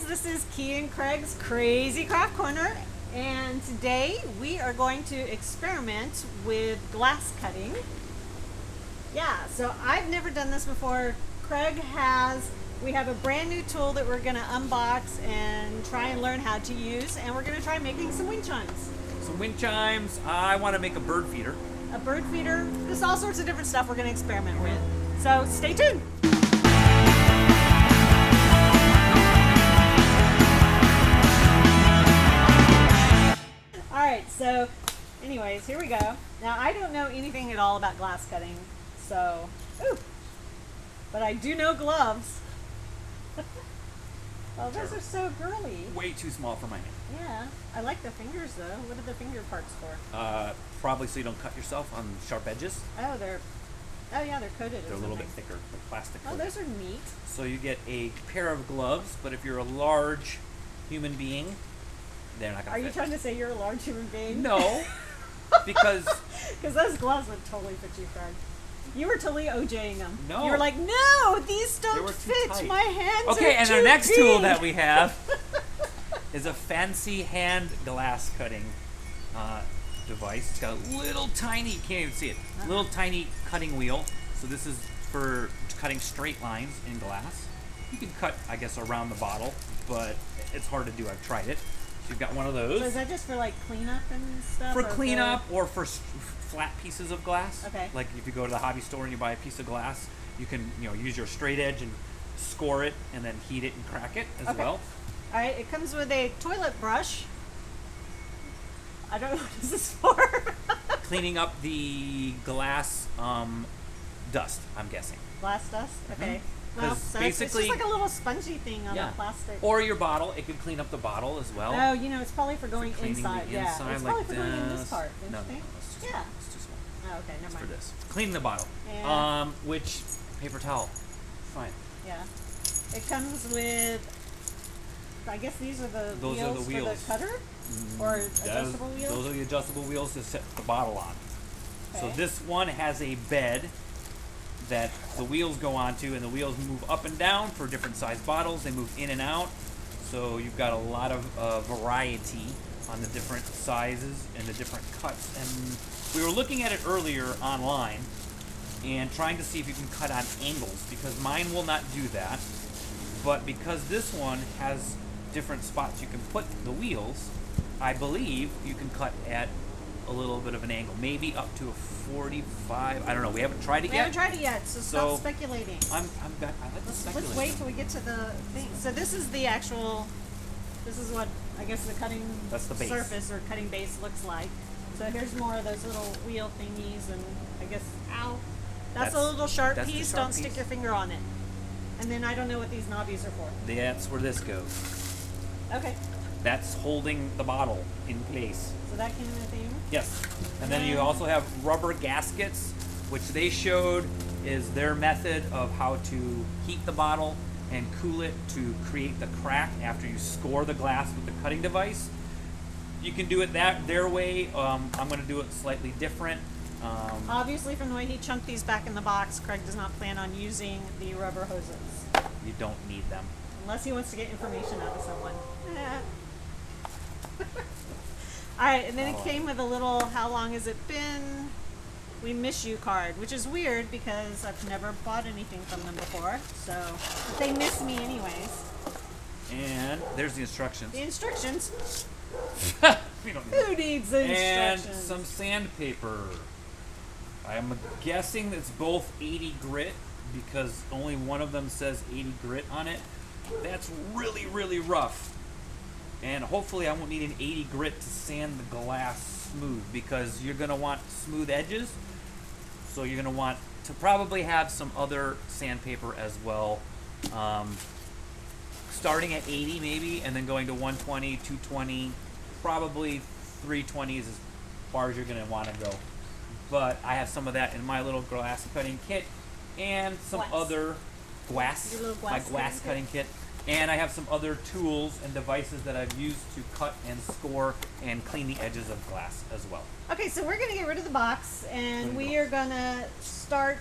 guys, this is Kie and Craig's Crazy Craft Corner, and today we are going to experiment with glass cutting. Yeah, so I've never done this before. Craig has. We have a brand new tool that we're going to unbox and try and learn how to use, and we're going to try making some wind chimes. Some wind chimes. I want to make a bird feeder. A bird feeder. There's all sorts of different stuff we're going to experiment with. So stay tuned. Alright, so anyways, here we go. Now I don't know anything at all about glass cutting, so, but I do know gloves. Oh, those are so girly. Way too small for my hand. Yeah, I like the fingers though. What are the finger parts for? Probably so you don't cut yourself on sharp edges. Oh, yeah, they're coated. They're a little bit thicker, like plastic. Oh, those are neat. So you get a pair of gloves, but if you're a large human being, they're not gonna fit. Are you trying to say you're a large human being? No, because those gloves would totally fit you, Craig. You were totally OJing them. No. You were like, no, these They don't were too fit. tight. My hands are okay, and too the next big. tool that we have is a fancy hand glass cutting device. It's got a little tiny, you can't even see it, little tiny cutting wheel. So this is for cutting straight lines in glass. You can cut, I guess, around the bottle, but it's hard to do. I've tried it. So you've got one of those. So is that just for like cleanup and stuff? For cleanup or for flat pieces of glass. Okay. Like if you go to the hobby store and you buy a piece of glass, you can use your straight edge and score it and then heat it and crack it as well. All right, it comes with a toilet brush. I don't know what this is for. Cleaning up the glass dust, I'm guessing. Glass dust? Okay. Mhm. Well, 'Cause so it's just basically- like a little spongy thing on Yeah. the plastic. Or your bottle, it can clean up the bottle as well. Oh, it's probably for going Cleaning inside. the Yeah, inside it's like probably for going in this this. part, don't No, you think? it's too Yeah. small. It's too small. Oh, okay, never It's for mind. this. Cleaning the bottle. Yeah. Which paper towel? Fine. Yeah. It comes with, I guess these are the Those are the for wheels. the cutter? Or adjustable wheels? Those are the adjustable wheels to set the bottle on. So Okay. this one has a bed that the wheels go onto, and the wheels move up and down for different size bottles. They move in and out, so you've got a lot of variety on the different sizes and the different cuts. And we were looking at it earlier online and trying to see if you can cut on angles, because mine will not do that. But because this one has different spots you can put the wheels, I believe you can cut at a little bit of an angle, maybe up to a 45. I don't know. We haven't tried it We yet. haven't tried it yet, so stop speculating. I like to speculate. Let's wait till we get to the thing. So this is what I guess the cutting That's the base. surface or cutting base looks like. So here's more of those little wheel thingies, and I guess, ow, that's a little sharp that's the piece. sharp Don't stick piece. your finger on it. And then I don't know what these knobbies are for. That's where this goes. Okay, That's holding the bottle in place. so that kind of thing. Yes. And then you also have rubber gaskets, which they showed is their method of how to heat the bottle and cool it to create the crack after you score the glass with the cutting device. You can do it their way. I'm going to do it slightly different. Obviously, from the way he chunked these back in the box, Craig does not plan on using the rubber hoses. You don't need them. Unless he wants to get information out of someone. Alright, and then it came with a little, how long has it been? We miss you card, which is weird because I've never bought anything from them before. So, they miss me anyways. And there's the instructions. The instructions. We don't need Who needs the And instructions? some sandpaper. I'm guessing it's both 80 grit because only one of them says 80 grit on it. That's really, really rough. And hopefully I won't need an 80 grit to sand the glass smooth, because you're going to want smooth edges. So you're going to want to probably have some other sandpaper as well. Starting at 80 maybe, and then going to 120, 220, probably 320 is as far as you're going to want to go. But I have some of that in my little glass cutting kit, and some Glass. other glass, Your little my glass glass cutting cutting kit, And I have some other tools and devices that I've used to cut and score and clean the edges of glass as well. Okay, so we're going to get rid of the box, and we are going to start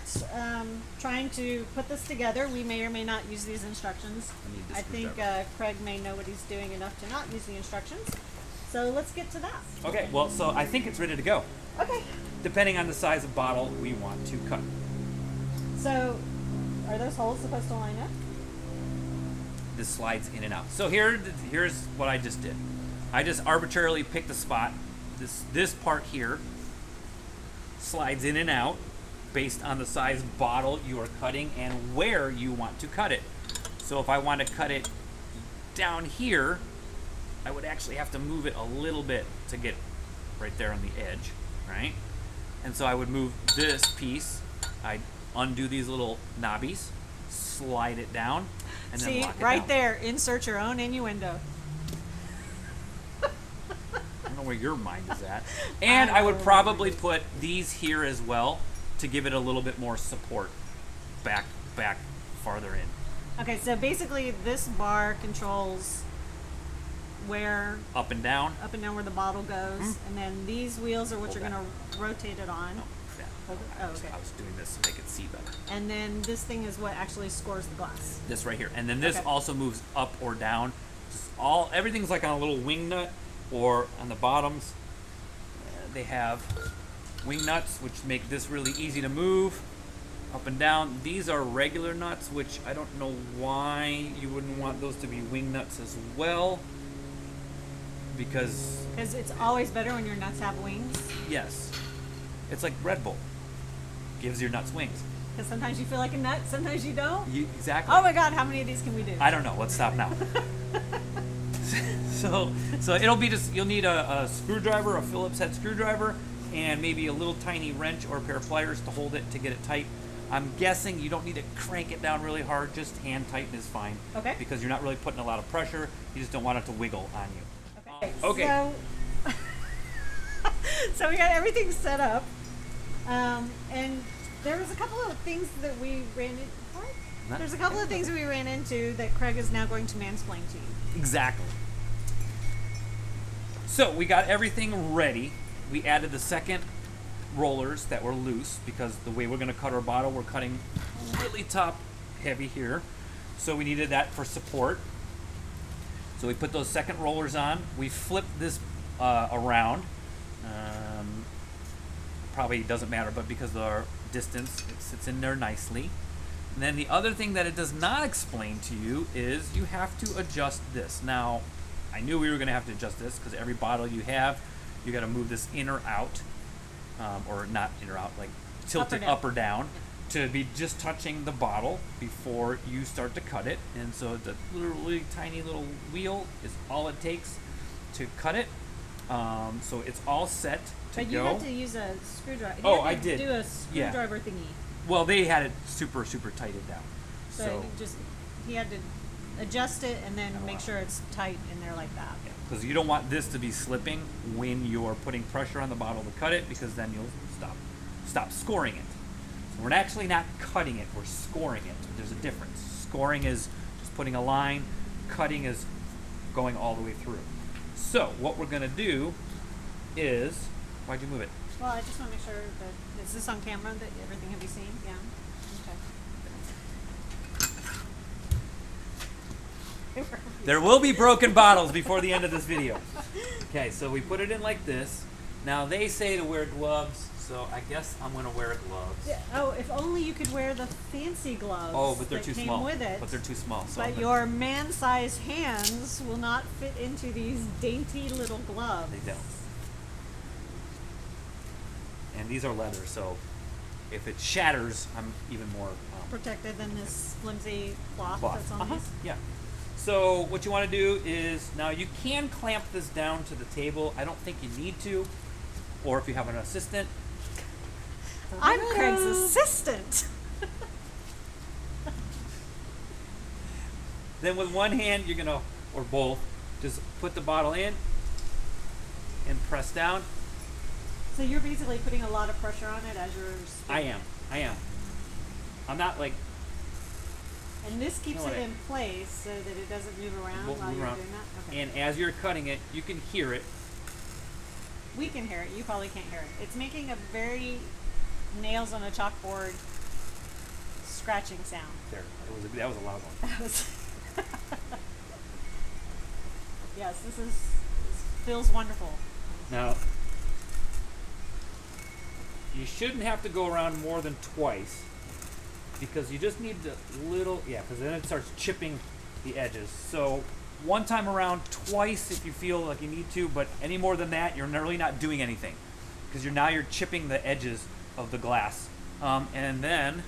trying to put this together. We may or may not use these instructions. I think Craig may know what he's doing enough to not use the instructions. So let's get to that. Okay, well, so I think it's ready to go. Okay. Depending on the size of bottle we want to cut. So, are those holes supposed to line up? This slides in and out. So here's what I just did. I just arbitrarily picked a spot. This part here slides in and out based on the size bottle you are cutting and where you want to cut it. So if I want to cut it down here, I would actually have to move it a little bit to get right there on the edge, right? And so I would move this piece. I'd undo these little knobbies, slide it down, and then lock it right down. there, insert your own innuendo. I don't know where your mind is at. And I would probably put these here as well to give it a little bit more support back farther in. Okay, so basically this bar controls where Up and down. where the bottle goes, and then these wheels are what Hold you're going to rotate it on. No, that. Hold it. Oh, okay. I was doing this to make it see better. And then this thing is what actually scores the glass. This right here. And then this Okay. also moves up or down. Just everything's like on a little wing nut, or on the bottoms they have wing nuts, which make this really easy to move up and down. These are regular nuts, which I don't know why you wouldn't want those to be wing nuts as well, because it's always better when your nuts have wings. yes, it's like Red Bull gives your nuts wings. Because sometimes you feel like a nut, sometimes you don't. Exactly. Oh my God, how many of these can we do? I don't know. Let's stop now. So it'll be just, you'll need a screwdriver, a Phillips head screwdriver, and maybe a little tiny wrench or a pair of pliers to hold it, to get it tight. I'm guessing you don't need to crank it down really hard, just hand tighten is fine. Okay. Because you're not really putting a lot of pressure, you just don't want it to wiggle on you. Okay. Okay. So we got everything set up, and there was a couple of things that we ran into. What? There's a couple of things we ran into that Craig is now going to mansplain to you. Exactly. So we got everything ready. We added the second rollers that were loose, because the way we're going to cut our bottle, we're cutting really top heavy here. So we needed that for support. So we put those second rollers on. We flipped this around. Probably doesn't matter, but because of our distance, it sits in there nicely. And then the other thing that it does not explain to you is you have to adjust this. Now, I knew we were going to have to adjust this, because every bottle you have, you got to move this in or out, or not in or out, like tilt it up or down, to be just touching the bottle before you start to cut it. And so the really tiny little wheel is all it takes to cut it. So it's all set to But go. you had to use a screwdriver. Oh, I did. Do a screwdriver thingy. Well, they had it super tighted down. So he had to adjust it and then make sure it's tight in there like that. Because you don't want this to be slipping when you're putting pressure on the bottle to cut it, because then you'll stop scoring it. So we're actually not cutting it, we're scoring it. There's a difference. Scoring is just putting a line, cutting is going all the way through. So what we're going to do is, why'd you move it? Well, I just want to make sure that, is this on camera, that everything can be seen? Yeah. Okay. There will be broken bottles before the end of this video. Okay, so we put it in like this. Now they say to wear gloves, so I guess I'm going to wear gloves. Yeah. Oh, if only you could wear the fancy gloves. Oh, but they're that too came small. with it. But they're too small. So But your man-sized hands will not fit into these dainty little gloves. They don't. And these are leather, so if it shatters, I'm even more Protected than this flimsy cloth cloth. that's on these. Yeah. So what you want to do is, now you can clamp this down to the table. I don't think you need to, or if you have an assistant. I'm Craig's assistant. Then with one hand, you're gonna, or both, just put the bottle in and press down. So you're basically putting a lot of pressure on it as you're spinning. I am. I'm not like And this keeps You know it what in place so that it doesn't move around Won't while move you're around. doing that? Okay. And as you're cutting it, you can hear it. We can hear it. You probably can't hear it. It's making a very nails on a chalkboard scratching sound. There, that was a loud one. That was yes, this feels wonderful. Now, you shouldn't have to go around more than twice because you just need a little, because then it starts chipping the edges. So one time around, twice if you feel like you need to, but any more than that, you're really not doing anything because you're chipping the edges of the glass. And then,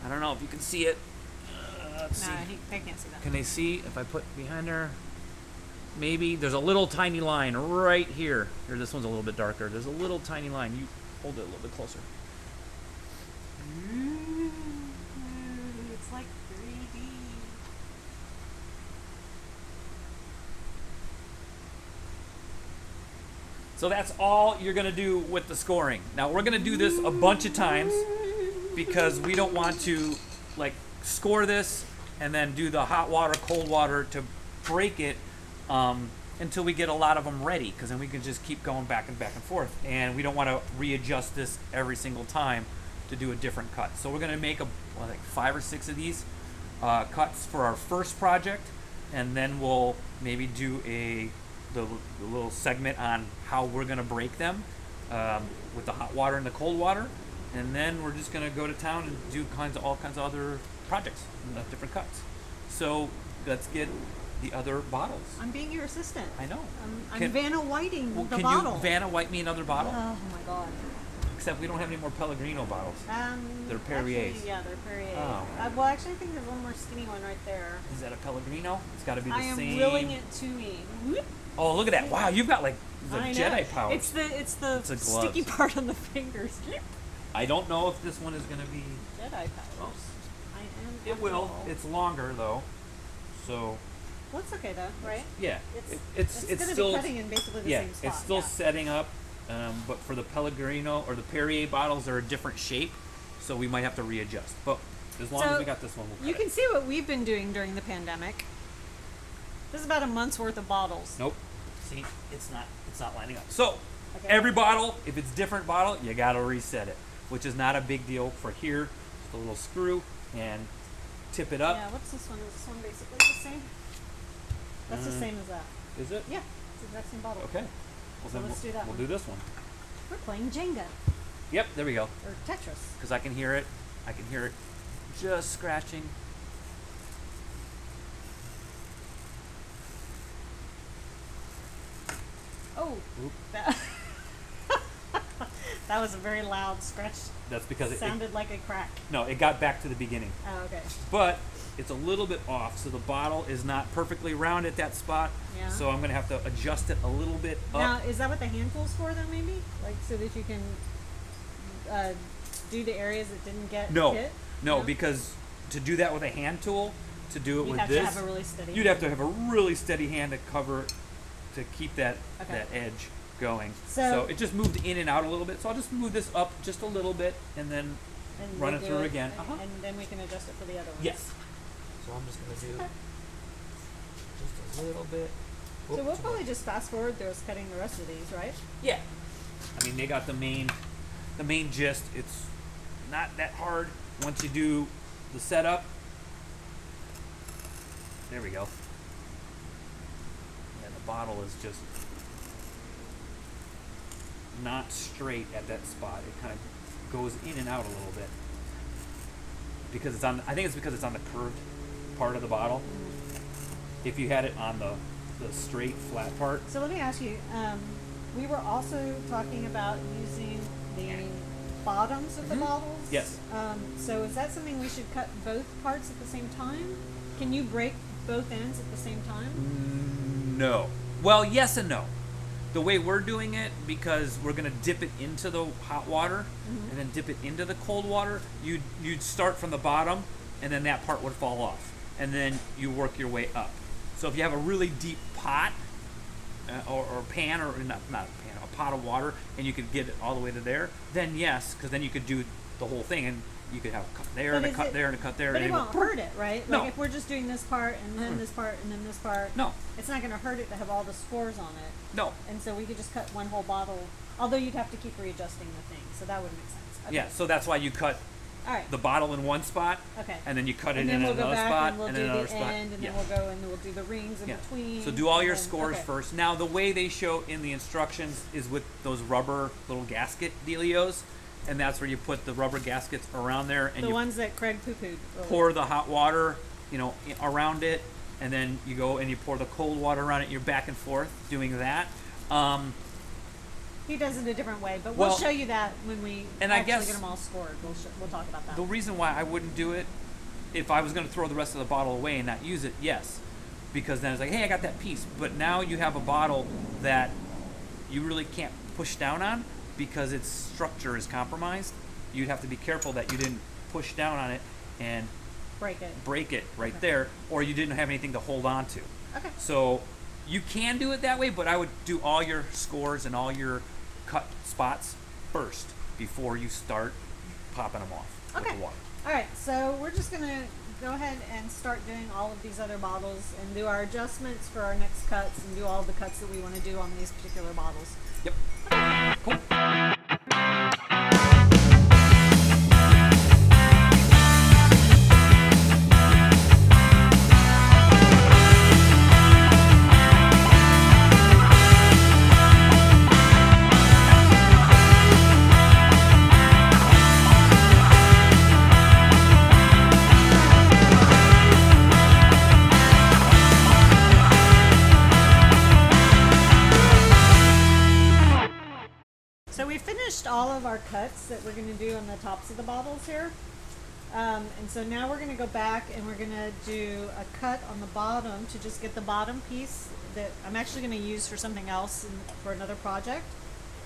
I don't know if you can see it. Let's see. They can't see that. Can they see if I put behind her? Maybe there's a little tiny line right here. Here, this one's a little bit darker. There's a little tiny line. You hold it a little bit closer. It's like 3D. So that's all you're gonna do with the scoring. Now we're gonna do this a bunch of times because we don't want to like score this and then do the hot water, cold water to break it until we get a lot of them ready, because then we can just keep going back and forth, and we don't want to readjust this every single time to do a different cut. So we're going to make like 5 or 6 of these cuts for our first project, and then we'll maybe do the little segment on how we're going to break them with the hot water and the cold water, and then we're just going to go to town and do all kinds of other projects, different cuts. So let's get the other bottles. I'm being your assistant. I know. I'm Vanna Whiting the can bottle. you Vanna White me another bottle? Oh my god. Except we don't have any more Pellegrino bottles. They're Perriers. Actually, yeah, they're Perrier. Oh. Well, actually, I think there's one more skinny one right there. Is that a Pellegrino? It's got to be the I am same. willing it to me. Whoop. Oh, look at that! Wow, you've got like the I know. Jedi power. It's the It's a sticky gloves. part on the fingers. I don't know if this one is going to be. Jedi powers. Oh. I am. It will. all. It's longer though, so Well, it's okay though, right? yeah. It's going to still be cutting in basically the yeah. same spot. It's still yeah. setting up, but for the Pellegrino or the Perrier bottles, they're a different shape, so we might have to readjust. But as long as we got this one, we'll cut you it. can see what we've been doing during the pandemic. This is about a month's worth of bottles. Nope. See, it's not lining up. So Okay. every bottle, if it's different bottle, you gotta reset it, which is not a big deal for here. Just a little screw and tip it up. Yeah, what's this one? Is this one basically the same? That's the same as that. Is it? Yeah, it's the exact same bottle. Okay. Well, So then let's do that we'll one. do this one. We're playing Jenga Yep, there we go. or Tetris. Because I can hear it. I can hear it just scratching. Oh, Oop. that, that was a very loud scratch. That's because it Sounded like a crack. no, it got back to the beginning. Oh, okay. But it's a little bit off, so the bottle is not perfectly round at that spot. Yeah. So I'm going to have to adjust it a little bit up. Now, is that what the hand tool's for, then, maybe? Like, so that you can do the areas that didn't get hit? No, because to do that with a hand tool, to do it You'd with have this, to have a really steady you'd have to have a really steady hand to cover, to keep that Okay. that edge going. So- it just moved in and out a little bit. So I'll just move this up just a little bit and then and run we'll it do through again. And, Uh-huh. and then we can adjust it for the other one. Yes. So I'm just gonna do just a little bit. So we'll probably just fast forward through us cutting the rest of these, right? Yeah. I mean, they got the main gist. It's not that hard once you do the setup. There we go. And the bottle is just not straight at that spot. It kind of goes in and out a little bit because it's on. I think it's because it's on the curved part of the bottle. If you had it on the straight flat part, So let me ask you, we were also talking about using the bottoms of the bottles. Yes. So is that something we should cut both parts at the same time? Can you break both ends at the same time? No. Well, yes and no. The way we're doing it, because we're gonna dip it into the hot water and then dip it into the cold water, you'd start from the bottom and then that part would fall off, and then you work your way up. So if you have a really deep pot or pan, or not a pan, a pot of water, and you could get it all the way to there, then yes, because then you could do the whole thing and you could have a cut there But and a is cut it- there and a cut there. But and it won't hurt it, right? No. Like if we're just doing this part and then this part and then this part. No. It's not going to hurt it to have all the scores on it. No. And so we could just cut one whole bottle. Although you'd have to keep readjusting the thing, so that would make sense. Okay. Yeah, so that's why you cut All right. the bottle in one spot, Okay. and then you cut it And in then we'll go another back spot, and we'll and do then another the spot. end, and yeah. then we'll go and we'll do the rings in Yeah. between. So do all and your then- scores okay. first. Now the way they show in the instructions is with those rubber little gasket dealios, and that's where you put the rubber gaskets around there, and The you ones that Craig poo-pooed. earlier. pour the hot water, around it, and then you go and you pour the cold water around it. You're back and forth doing that. He does it a different way, but Well, we'll show you that when we and I actually guess- get them all scored. We'll talk about that. The reason why I wouldn't do it, if I was going to throw the rest of the bottle away and not use it, yes, because then it's like, hey, I got that piece. But now you have a bottle that you really can't push down on because its structure is compromised. You'd have to be careful that you didn't push down on it and Break it. break it right Okay. there, or you didn't have anything to hold on to. Okay. So you can do it that way, but I would do all your scores and all your cut spots first before you start popping them off with Okay. the water. All right, so we're just gonna go ahead and start doing all of these other bottles and do our adjustments for our next cuts and do all the cuts that we want to do on these particular bottles. Yep. Cool. So we finished all of our cuts that we're going to do on the tops of the bottles here. And so now we're going to go back and we're going to do a cut on the bottom to just get the bottom piece that I'm actually going to use for something else for another project.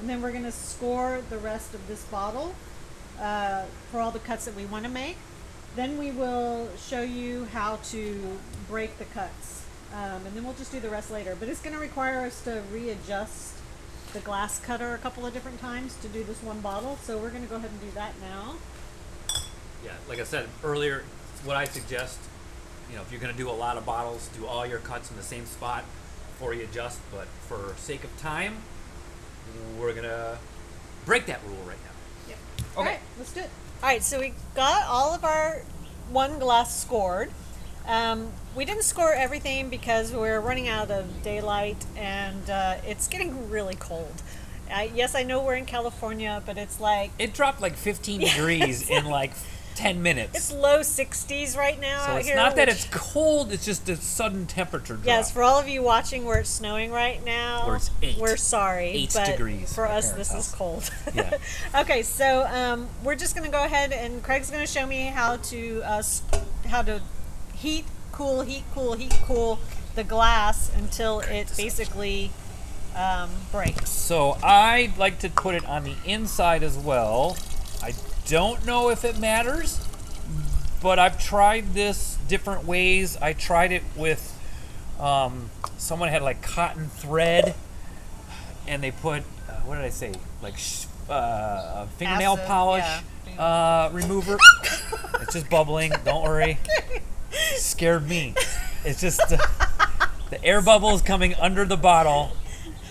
And then we're going to score the rest of this bottle for all the cuts that we want to make. Then we will show you how to break the cuts. And then we'll just do the rest later. But it's going to require us to readjust the glass cutter a couple of different times to do this one bottle. So we're going to go ahead and do that now. Yeah, like I said earlier, what I suggest, if you're going to do a lot of bottles, do all your cuts in the same spot before you adjust. But for sake of time, we're going to break that rule right now. Yep. Okay. All right, let's do it. All right, so we got all of our one glass scored. We didn't score everything because we're running out of daylight and it's getting really cold. Yes, I know we're in California, but it's like It dropped like 15 degrees in like 10 minutes. it's low 60s right now So out it's here. not that which- it's cold, it's just a sudden temperature drop. Yes, for all of you watching where it's snowing right now, Where it's 8. we're sorry. 8 but degrees For at my us, parents' this is house. cold. Yeah. Okay, so we're just going to go ahead and Craig's going to show me how to heat, cool the glass until it basically breaks. So I like to put it on the inside as well. I don't know if it matters, but I've tried this different ways. I tried it with someone had like cotton thread, and they put what did I say? Like fingernail Acid, polish yeah. remover. It's just bubbling. Don't worry. Scared me. It's just the air bubbles coming under the bottle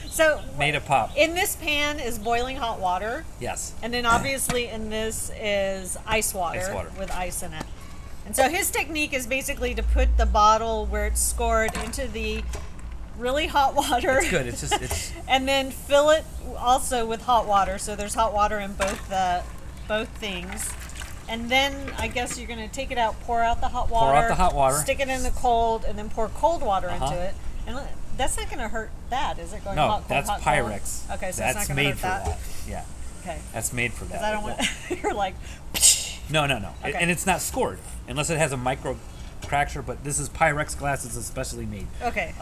So made it pop. in this pan is boiling hot water, Yes. and then obviously in this is ice water, Ice water. with ice in it. And so his technique is basically to put the bottle where it's scored into the really hot water. It's good. It's And then fill it also with hot water. So there's hot water in both things. And then I guess you're gonna take it out, pour out the hot water. out the hot water. Stick it in the cold, and then pour cold water Uh-huh. into it. And that's not gonna hurt that, is it? Going no, hot, cold, that's hot, cold? Pyrex. Okay, so that's it's not gonna made hurt for that. Yeah, Okay. that's made for that. Because I don't want. You're like. No. Okay. And it's not scored unless it has a micro fracture. But this is Pyrex glass. It's especially made. Okay.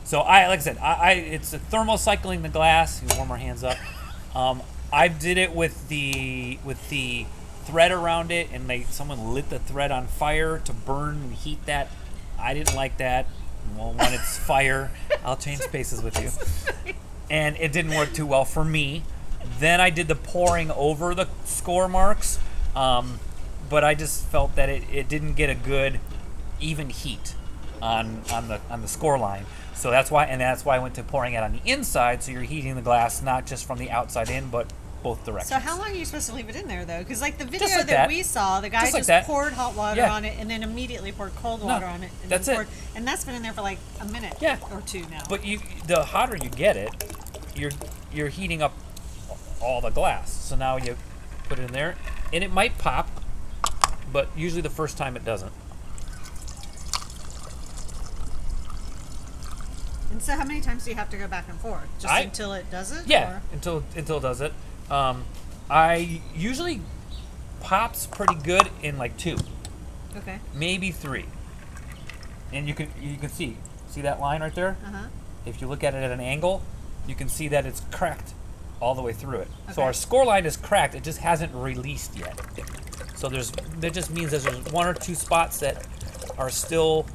So like I said, it's a thermocycling the glass. You warm our hands up. I did it with the thread around it, and someone lit the thread on fire to burn and heat that. I didn't like that. Well, when it's fire, I'll change spaces with you. And it didn't work too well for me. Then I did the pouring over the score marks. but I just felt that it didn't get a good even heat on the score line. So that's why I went to pouring it on the inside, so you're heating the glass not just from the outside in, but both directions. So how long are you supposed to leave it in there, though? Because like the video Just like that that. we saw, the guy Just just like that. poured hot water Yeah. on it and then immediately poured cold water on it. And that's then it. poured, and that's been in there for like a minute Yeah. or two now. But the hotter you get it, you're heating up all the glass. So now you put it in there, and it might pop, but usually the first time it doesn't. And so how many times do you have to go back and forth? Just until it does it? Yeah, Or? until it does it. I usually pops pretty good in like 2, Okay. maybe 3. And you can see that line right there? Uh-huh. If you look at it at an angle, you can see that it's cracked all the way through it. So Okay. our score line is cracked, it just hasn't released yet. So that just means that there's 1 or 2 spots that are still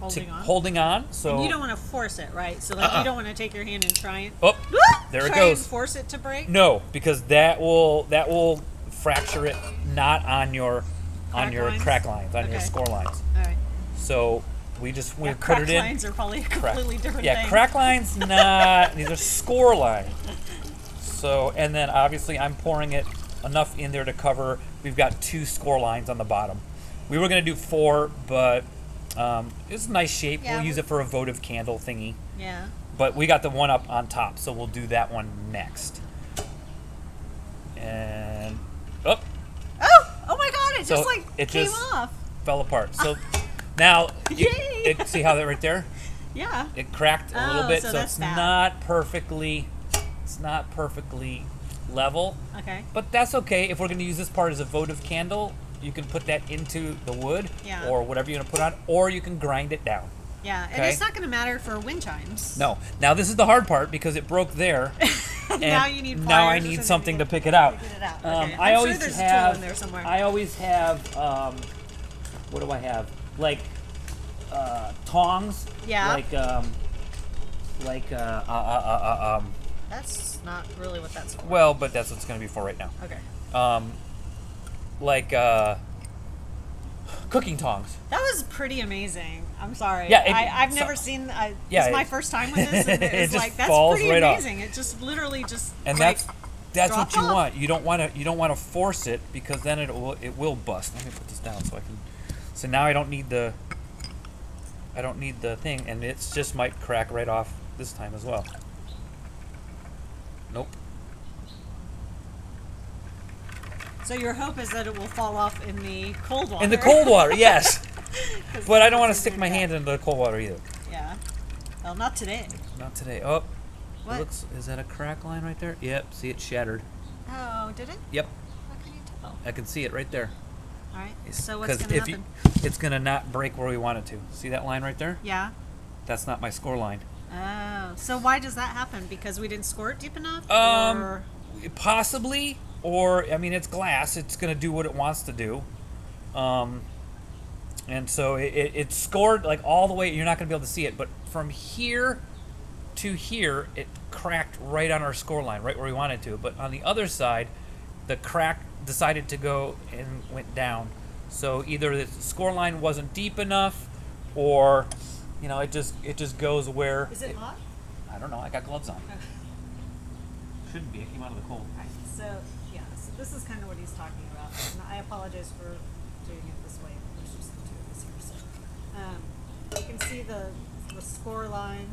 Holding on. So And you don't want to force it, right? So like you don't want to take your hand and try it. Oh, there it try goes. And force it to break. No, because that will fracture it not on your Lines? crack lines, on your Okay. score lines. All right. So we put Crack it in. lines are probably a completely different Yeah, thing. crack lines, not these are score lines. So, and then obviously I'm pouring it enough in there to cover. We've got 2 score lines on the bottom. We were gonna do 4, but it's a nice shape. Yeah, We'll use it for a votive candle thingy. Yeah. But we got the one up on top, so we'll do that one next. And Oh my God! It So just like it came just- off. fell apart. So now, Yay! see how that right there? Yeah. It cracked a little Oh, bit, so so that's it's bad. not perfectly level. Okay. But that's okay. If we're going to use this part as a votive candle, you can put that into the wood Yeah. or whatever you're going to put on, or you can grind it down. Yeah, and Okay. it's not going to matter for wind chimes. No. Now this is the hard part because it broke there. And Now you need now I pliers or need something something to to pick it out. Get it out. Um, Okay. I I'm always sure there's have. a tool in there somewhere. I always have. What do I have? Like tongs. Yeah. That's not really what that's for. Well, but that's what it's going to be for right now. Okay. Like cooking tongs. That was pretty amazing. I'm sorry. Yeah, I've never seen. yeah, It's my it- first time with this, and it it's just like that's falls pretty right off. amazing. It just literally just And like, that's what dropped you off. want. You don't want to force it because then it will bust. Let me put this down so I can. So now I don't need the thing, and it's just might crack right off this time as well. Nope. So your hope is that it will fall off in the cold water. In the cold water, yes. 'Cause But I don't that's want to easier stick my get. hand into the cold water either. Yeah. Well, not today. Not today. Oh, What? is that a crack line right there? Yep. See, it shattered. Oh, did it? Yep. How can you tell? I can see it right there. All right. So what's 'Cause going to happen? it's gonna not break where we want it to. See that line right there? Yeah. That's not my score line. Oh, so why does that happen? Because we didn't score it deep enough? Or... Possibly, or I mean, it's glass. It's gonna do what it wants to do, and so it's scored like all the way. You're not gonna be able to see it, but from here to here, it cracked right on our score line, right where we wanted to. But on the other side, the crack decided to go and went down. So either the score line wasn't deep enough, or it just goes where. Is it hot? I don't know. I got gloves on. Okay. Shouldn't be. It came out of the cold. Alright, so this is kind of what he's talking about. And I apologize for doing it this way. There's just the two of us here. So, you can see the score line,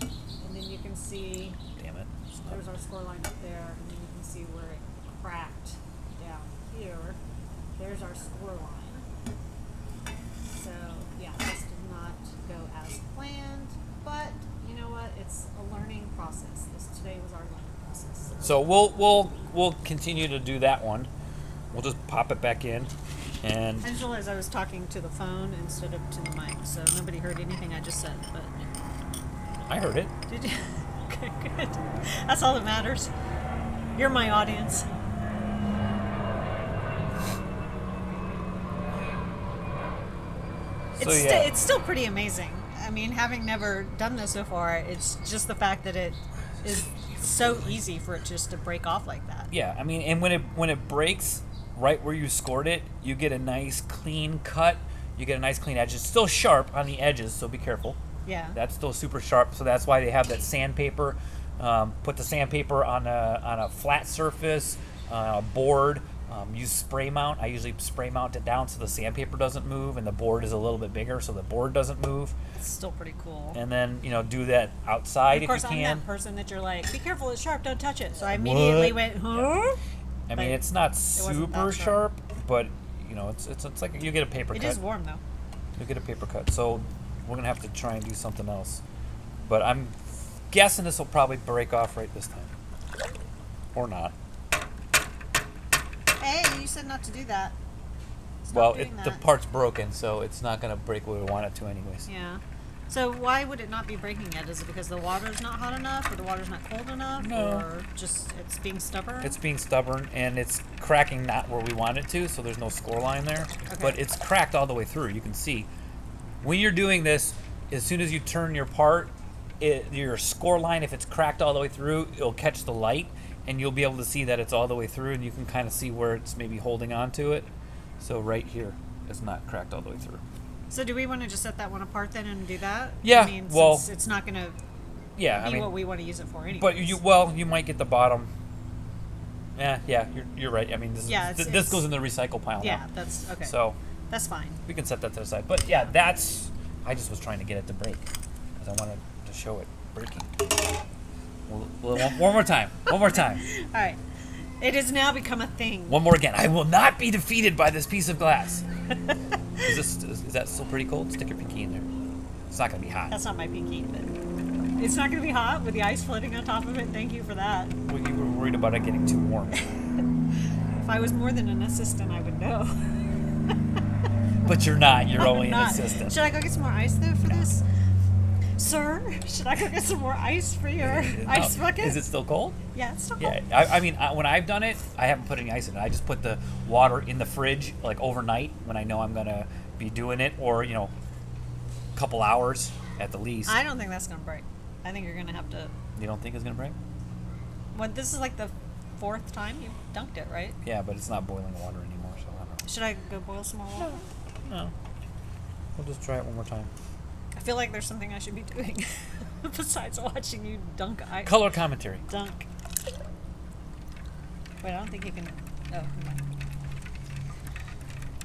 and then you can see Damn it. there's our score line up there, and then you can see where it cracked down here. There's our score line. So yeah, this did not go as planned, but you know what? It's a learning process. Today was our learning process. So we'll continue to do that one. We'll just pop it back in, and I just realized I was talking to the phone instead of to the mic, so nobody heard anything I just said. But I heard it. did you? Okay, good. That's all that matters. You're my audience. So It's still pretty amazing. I mean, having never done this so far, it's just the fact that it is so easy for it just to break off like that. Yeah, I mean, and when it breaks, right where you scored it, you get a nice clean cut. You get a nice clean edge. It's still sharp on the edges, so be careful. Yeah. That's still super sharp, so that's why they have that sandpaper. Put the sandpaper on a flat surface, a board. Use spray mount. I usually spray mount it down so the sandpaper doesn't move, and the board is a little bit bigger, so the board doesn't move. It's still pretty cool. And then do that outside Of course, if you I'm can. that person that you're like, be careful, it's sharp, don't touch it. So I immediately went, huh? I mean, it's not wasn't that super sharp. sharp, but it's like you get a paper cut. It is warm though. You get a paper cut. So we're gonna have to try and do something else. But I'm guessing this will probably break off right this time, or not. Hey, you said not to do that. Stop Well, doing the that. part's broken, so it's not gonna break where we want it to, anyways. Yeah. So why would it not be breaking yet? Is it because the water's not hot enough, or the water's not cold enough, No. or just it's being stubborn? It's being stubborn, and it's cracking not where we want it to, so there's no score line there. Okay. But it's cracked all the way through. You can see when you're doing this, as soon as you turn your part, your score line, if it's cracked all the way through, it'll catch the light, and you'll be able to see that it's all the way through, and you can kind of see where it's maybe holding on to it. So right here, it's not cracked all the way through. So do we want to just set that one apart then and do that? Yeah, I mean, well, since it's not going to Yeah, be I mean, what we want to use it for anyway. but you might get the bottom. Yeah, you're right. I mean, this goes in the recycle pile Yeah, now. that's okay. So That's fine. we can set that to the side. But yeah, I just was trying to get it to break because I wanted to show it breaking. One more time. One more time. All right. It has now become a thing. One more again. I will not be defeated by this piece of glass. Is that still pretty cold? Stick your pinky in there. It's not gonna be hot. That's not my pinky, but it's not going to be hot with the ice floating on top of it. Thank you for that. Well, you were worried about it getting too warm. If I was more than an assistant, I would know. But you're not. You're I'm only an not. assistant. Should I go get some more ice though for this? Sir, should I go get some more ice for your ice bucket? Is it still cold? Yeah, it's still cold. Yeah. I mean, when I've done it, I haven't put any ice in it. I just put the water in the fridge like overnight when I know I'm gonna be doing it, or a couple hours at the least. I don't think that's going to break. I think you're going to have to. You don't think it's gonna break? Well, this is like the 4th time you've dunked it, right? Yeah, but it's not boiling water anymore, so I don't know. Should I go boil some more water? No. We'll just try it one more time. I feel like there's something I should be doing besides watching you dunk ice. Color commentary. Dunk. Wait, I don't think you can. Oh, never mind.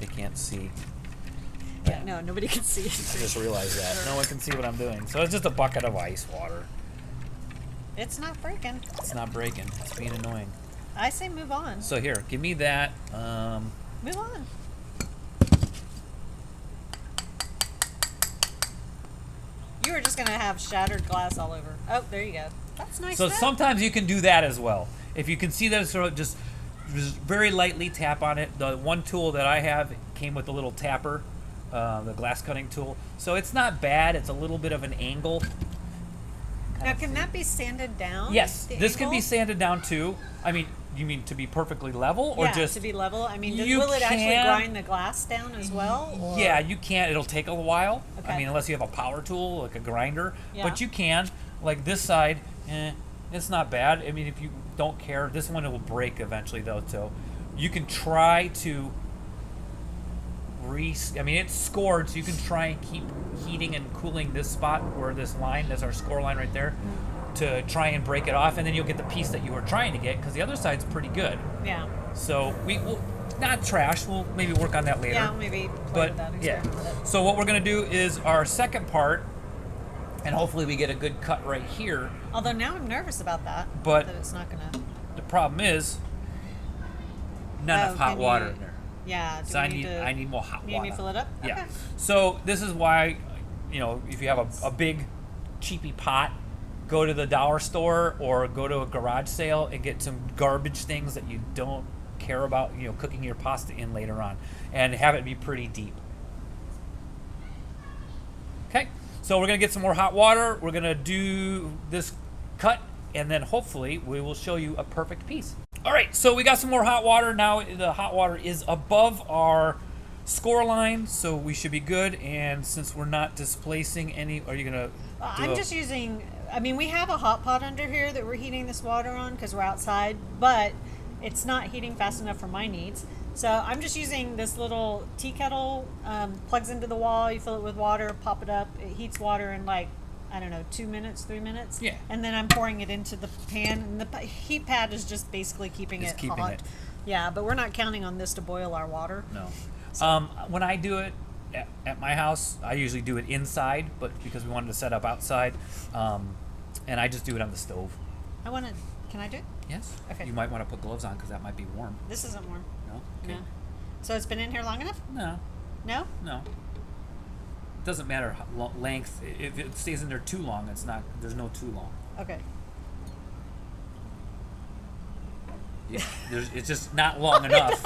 They can't see. Yeah, no, nobody can see I it. just realized that. No one can see what I'm doing. So it's just a bucket of ice water. It's not breaking. It's not breaking. It's being annoying. I say move on. So here, give me that. Move on. You were just gonna have shattered glass all over. Oh, there you go. That's nice. So though. sometimes you can do that as well. If you can see that, sort of just very lightly tap on it. The one tool that I have came with a little tapper, the glass cutting tool. So it's not bad. It's a little bit of an angle. Now, can that be sanded down? Yes, the this can be angle? sanded down too. I mean, you mean to be perfectly level, or Yeah, just to be level. I mean, You will it actually can- grind the glass down as well? Or? Yeah, you can. It'll take a while. I Okay. mean, unless you have a power tool like a grinder. Yeah. But you can. Like this side, it's not bad. I mean, if you don't care, this one it will break eventually though. So you can try to I mean, it's scored, so you can try and keep heating and cooling this spot where this line, that's our score line right there, to try and break it off, and then you'll get the piece that you were trying to get because the other side's pretty good. Yeah. So we will not trash. We'll maybe work on that later. Yeah, maybe play But with that. yeah, Experiment with it. so what we're gonna do is our second part, and hopefully we get a good cut right here. Although now I'm nervous about that. But- that it's not gonna. The problem is not enough hot can water you- in there. Yeah. Do So we need I need more hot You need water. me to fill it up? Yeah. Okay. So this is why, if you have a big cheapy pot, go to the dollar store or go to a garage sale and get some garbage things that you don't care about, cooking your pasta in later on, and have it be pretty deep. Okay, so we're gonna get some more hot water. We're gonna do this cut, and then hopefully we will show you a perfect piece. All right, so we got some more hot water. Now the hot water is above our score line, so we should be good. And since we're not displacing any, are you gonna? I'm just using. I mean, we have a hot pot under here that we're heating this water on because we're outside, but it's not heating fast enough for my needs. So I'm just using this little tea kettle, plugs into the wall, you fill it with water, pop it up, it heats water in like, I don't know, 2 minutes, 3 minutes. Yeah. And then I'm pouring it into the pan, and the heat pad is just basically keeping it hot. Yeah, but we're not counting on this to boil our water. No. When I do it at my house, I usually do it inside, but because we wanted to set up outside, and I just do it on the stove. Can I do it? Yes. Okay. You might want to put gloves on because that might be warm. This isn't warm. No? Okay. No. So it's been in here long enough? No. No? No. It doesn't matter length. If it stays in there too long, it's not. There's no too long. Okay. It's just not long enough.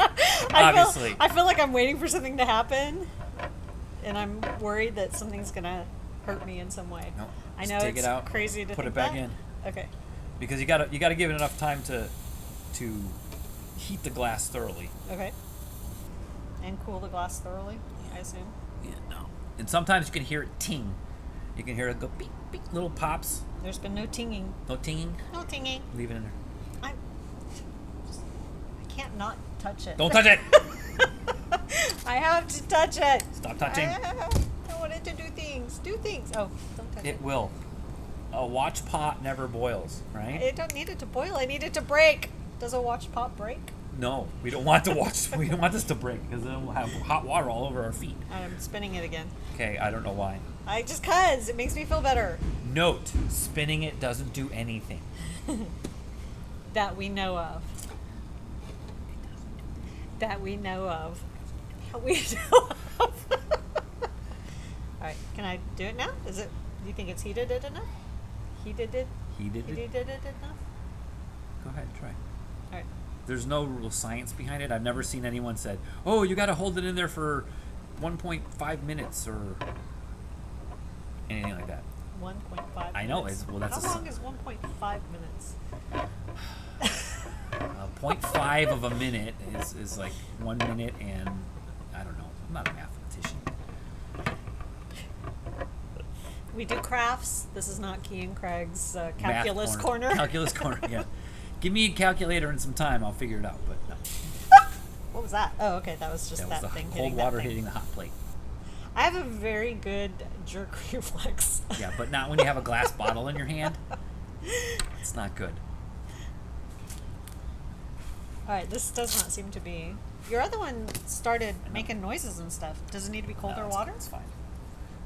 Obviously. I feel like I'm waiting for something to happen, and I'm worried that something's gonna hurt me in some way. No. I Just know take it's it out, crazy to put think it back that. in. Okay. Because you gotta give it enough time to heat the glass thoroughly. Okay. And cool the glass thoroughly, I assume. Yeah, no. And sometimes you can hear it ting. You can hear it go beep beep, little pops. There's been no tinging. No tinging. No tinging. Leave it in there. I can't not touch it. Don't touch it. I have to touch it. Stop touching. I want it to do things. Do things. Oh, don't touch it. It will. A watch pot never boils, right? I don't need it to boil. I need it to break. Does a watch pot break? No, we don't want we don't want this to break because then we'll have hot water all over our feet. I'm spinning it again. Okay, I don't know why. Cause it makes me feel better. Note: spinning it doesn't do anything. That we know of. That we know of. That we know of. All right, can I do it now? Do you think it's heated it enough? Heated it enough? Go ahead, try. All right. There's no real science behind it. I've never seen anyone said, "Oh, you got to hold it in there for 1.5 minutes" or anything like that. 1.5. I know. Minutes. That's how long is 1.5 minutes? 0.5 of a minute is like 1 minute and I don't know. I'm not a mathematician. We do crafts. This is not Kie and Craig's calculus corner. Calculus corner. Yeah. Give me a calculator and some time. I'll figure it out. But no. What was that? Oh, okay. That was just That was the thing. cold water hitting the hot plate. I have a very good jerk reflex. Yeah, but not when you have a glass bottle in your hand. It's not good. All right, this does not seem to be. Your other one started making noises and stuff. Does it need to be colder water? It's fine.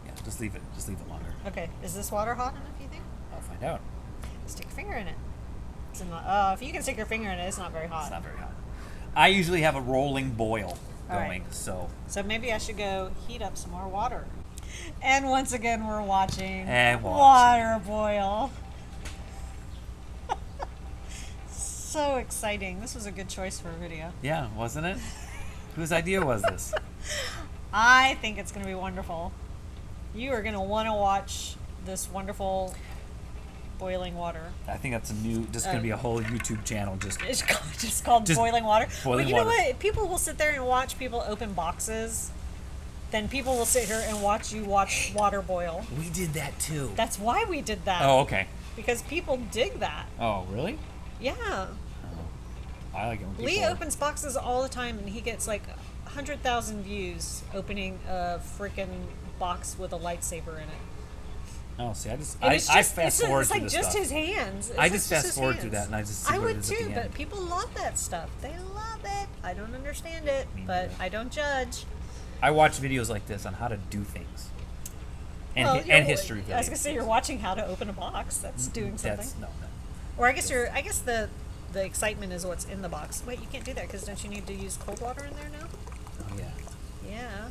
Yeah, just leave it. Just leave it longer. Okay. Is this water hot enough? You think? I'll find out. Stick your finger in it. It's in the, if you can stick your finger in it, it's not very hot. It's not very hot. I usually have a rolling boil going, right. so maybe I should go heat up some more water. And once again, we're watching water boil. So exciting. This was a good choice for a video. yeah, wasn't it? Whose idea was this? I think it's going to be wonderful. You are going to want to watch this wonderful boiling water. I think that's going to be a whole YouTube channel. It's called boiling water. Boiling water. water. Know what? People will sit there and watch people open boxes. Then people will sit here and watch you watch water boil. We did that too. That's why we did that. Oh, okay. Because people dig that. Oh, really? Yeah. I like it when people... Lee opens boxes all the time, and he gets like 100,000 views opening a freaking box with a lightsaber in it. Oh, see, I fast forward through like this just stuff. his hands. I just fast forward through that, and I just see I what it would is at too, the but end. people love that stuff. They love it. I don't understand it, but I don't judge. I watch videos like this on how to do things. And, Well, and history videos. I was gonna say you're watching how to open a box. That's doing something. That's, no. Or I guess the excitement is what's in the box. Wait, you can't do that because don't you need to use cold water in there now? Oh, yeah. Yeah.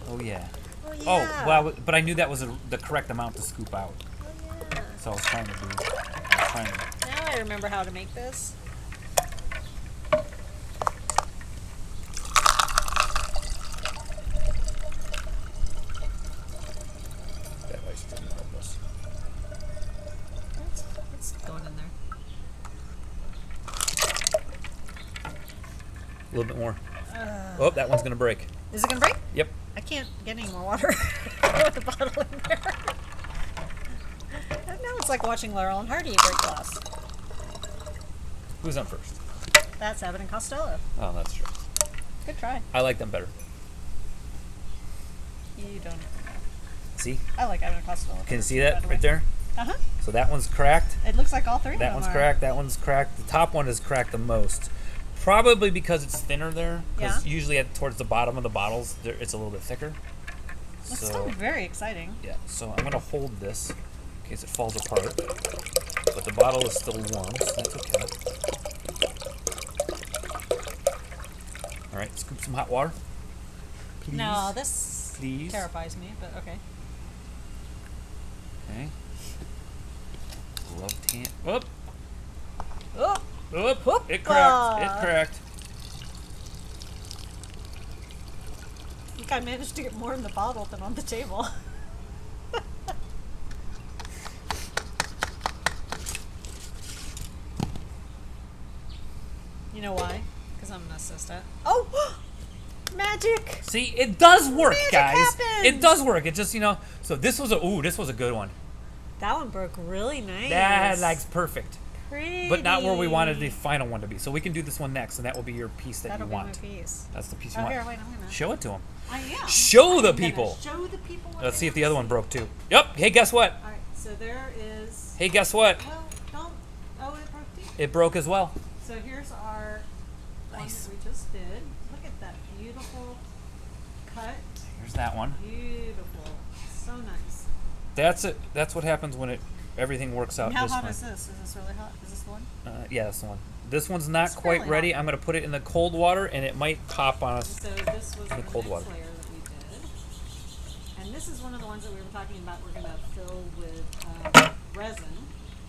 Oh, yeah. Oh yeah. Oh, well, but I knew that was the correct amount to scoop out. Oh yeah. So I was trying to Now I remember how to make this. That ice didn't help us. It's going in there. A little bit more. Oh, that one's going to break. Is it gonna break? Yep. I can't get any more water. Put the bottle in there. And now it's like watching Laurel and Hardy break glass. Who's on first? That's Abbott and Costello. Oh, that's true. Good try. I like them better. You don't. See? I like Anacostal. Can you see that right there? Uh-huh. So that one's cracked. It looks like all three of them That one's are. cracked. That one's cracked. The top one is cracked the most. Probably because it's thinner there. Because usually towards the bottom of the bottles, it's a little bit thicker. It's still very exciting. Yeah. So I'm gonna hold this in case it falls apart. But the bottle is still warm, so that's okay. All right. Scoop some hot water. Please. No, this Please. terrifies me, but okay. Okay. Love tan. Whoop. Oh, Whoop. Whoop. It cracked. It cracked. I think I managed to get more in the bottle than on the table. You know why? Because I'm an assistant. Oh! Magic! See, it does work, Magic guys. happens! It does work. It just, so this was a good one. That one broke really nice. That's perfect. Pretty. But not where we wanted the final one to be. So we can do this one next, and that will be your piece that That'll you be want. my piece. That's the piece you Oh, want. here, wait, I'm gonna. Show it to them. I am. Show the I'm gonna people. Show the people. What Let's they see if the wanna other one see. broke too. Yep. Hey, guess what? All right, so there is. Hey, guess what? Well, don't. Oh, it broke too. It broke as well. So here's our Nice. one that we just did. Look at that beautiful cut. Here's that one. Beautiful. So nice. That's it. That's what happens when everything works out. And how just hot fine. is this? Is this really hot? Is this the one? Yeah, that's the one. This one's not It's quite fairly ready. hot. I'm gonna put it in the cold water, and it might pop on us. So this was the cold next water. layer that we did. And this is one of the ones that we were talking about we're going to fill with resin.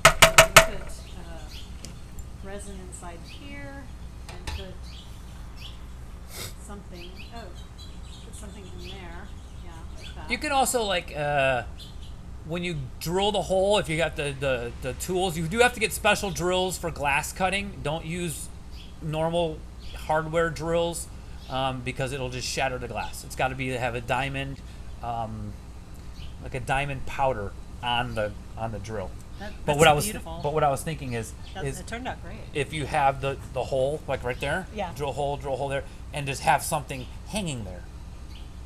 So we're going to put resin inside here and put something, put something in there. Yeah, like that. You can also when you drill the hole, if you got the tools, you do have to get special drills for glass cutting. Don't use normal hardware drills because it'll just shatter the glass. It's got to have a diamond, like a diamond powder on the drill. But what I was thinking is it turned out great. if you have the hole like right there, Yeah. drill hole there, and just have something hanging there,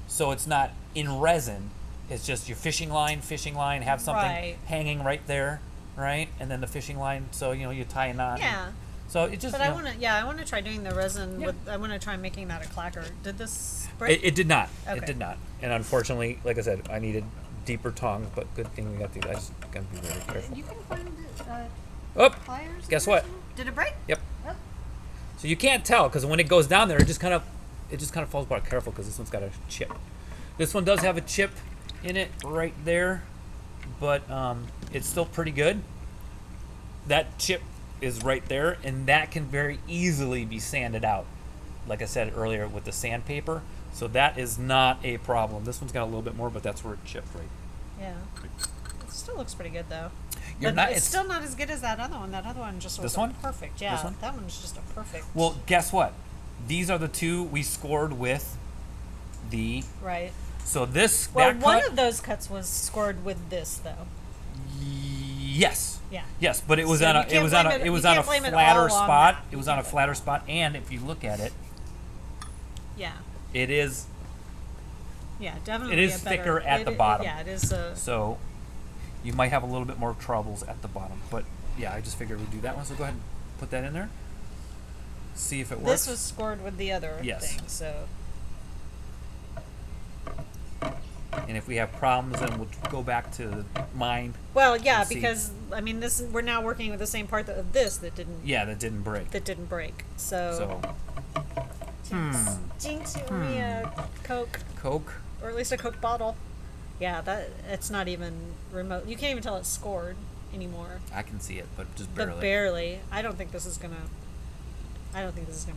so it's not in resin. It's just your fishing line. Have something Right. hanging right there, right, and then the fishing line. So you tie a knot. Yeah. So it just. But I want to try doing the resin Yeah. with. I want to try making that a clacker. Did this break? It did not. It Okay. did not. And unfortunately, like I said, I needed deeper tongs. But good thing we got these. I just gotta be very careful. You can find Oh, pliers. guess in what? there too? Did it break? Yep. Oh. So you can't tell because when it goes down there, it just kind of falls apart. Careful because this one's got a chip. This one does have a chip in it right there, but it's still pretty good. That chip is right there, and that can very easily be sanded out, like I said earlier, with the sandpaper. So that is not a problem. This one's got a little bit more, but that's where it chipped right. Yeah. It still looks pretty good though. You're But not- it's it's- still not as good as that other one. That other one just was This one? perfect. Yeah. This one? That one's just a perfect. Well, guess what? These are the two we scored with the. Right. So this Well, that one cut. of those cuts was scored with this though. Yes. Yeah. Yes, but it was So on you a it can't was on blame a it- it was you on a can't blame it flatter all on spot. that. It was on a flatter spot, and if you look at it, Yeah. it is Yeah. Definitely. It is a better- thicker at it- the it- bottom. Yeah. It is. so. You might have a little bit more troubles at the bottom, but yeah, I just figured we'd do that one. So go ahead and put that in there. See if it works. This was scored with the other Yes. thing. So. And if we have problems, then we'll go back to mine. Well, yeah, and see. because I mean, we're now working with the same part of this that didn't Yeah, that didn't break. break. So. So Jinx, you owe me a Coke, Coke. or at least a Coke bottle. Yeah, it's not even remote. You can't even tell it's scored anymore. I can see it, but just But barely. barely. I don't think this is gonna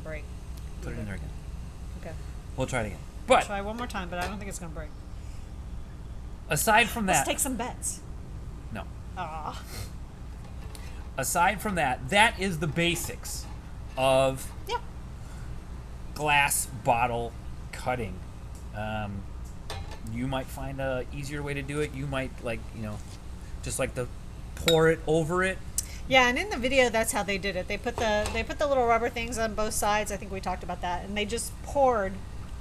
break. Put it in there again. Okay. We'll try it again. But Try one more time, but I don't think it's gonna break. aside from Let's that, take some bets. no. Ah. Aside from that, that is the basics of Yeah. glass bottle cutting. You might find a easier way to do it. You might just like to pour it over it. Yeah, and in the video, that's how they did it. They put the little rubber things on both sides. I think we talked about that, and they just poured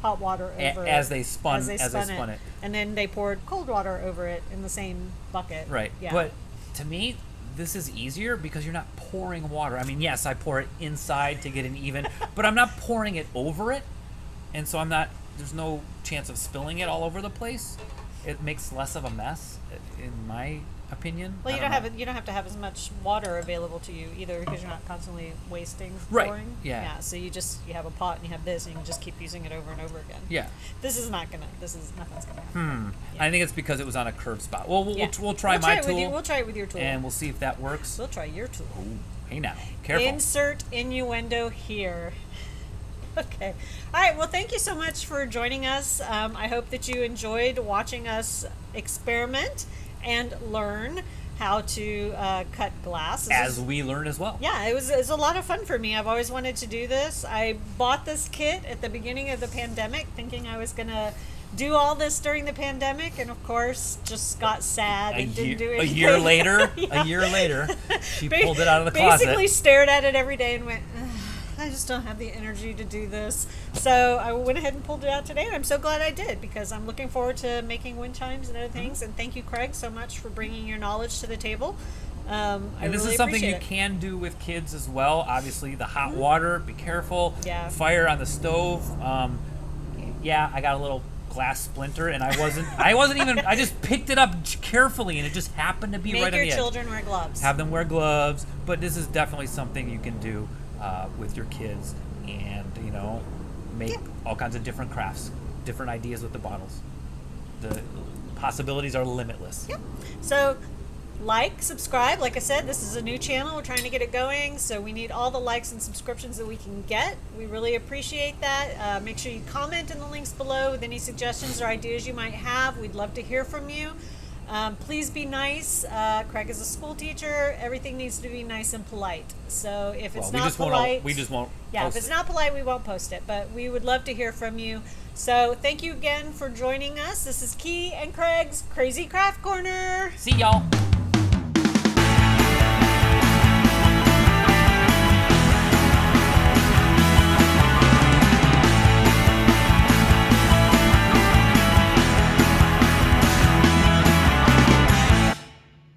hot water over As it they spun it. and then they poured cold water over it in the same bucket. Right. Yeah. But to me, this is easier because you're not pouring water. I mean, yes, I pour it inside to get an even, but I'm not pouring it over it, and so there's no chance of spilling it all over the place. It makes less of a mess, in my opinion. Well, you don't have to have as much water available to you either, because you're not constantly wasting Right. pouring. Yeah. So you have a pot and you have this, and you can just keep using it over and over again. Yeah. Nothing's gonna happen. Yeah. I think it's because it was on a curved spot. Well, we'll try We'll my try it tool. with you. We'll try it with your tool. And we'll see if that works. We'll try your tool. Hey now, careful. Insert innuendo here. Okay. All right. Well, thank you so much for joining us. I hope that you enjoyed watching us experiment and learn how to cut glass. As we learn as well. Yeah, it was a lot of fun for me. I've always wanted to do this. I bought this kit at the beginning of the pandemic, thinking I was going to do all this during the pandemic, and of course just got sad and didn't do anything. A year later, she pulled it out of the closet. Basically stared at it every day and went, "Ugh, I just don't have the energy to do this." So I went ahead and pulled it out today, and I'm so glad I did, because I'm looking forward to making wind chimes and other things. And thank you, Craig, so much for bringing your knowledge to the table. And this is something you can do with kids as well. Obviously, the hot water, be careful. Yeah. Fire on the stove. I got a little glass splinter, and I wasn't even, I just picked it up carefully, and it just happened to be right on the edge. Make your children wear gloves. Have them wear gloves, but this is definitely something you can do with your kids, and make all kinds of different crafts, different ideas with the bottles. The possibilities are limitless. Yep. So subscribe. Like I said, this is a new channel. We're trying to get it going, so we need all the likes and subscriptions that we can get. We really appreciate that. Make sure you comment in the links below with any suggestions or ideas you might have. We'd love to hear from you. Please be nice. Craig is a school teacher. Everything needs to be nice and polite. So if it's not polite, we just won't. Yeah, if it's not polite, we won't post it. But we would love to hear from you. So thank you again for joining us. This is Kie and Craig's Crazy Craft Corner. See y'all.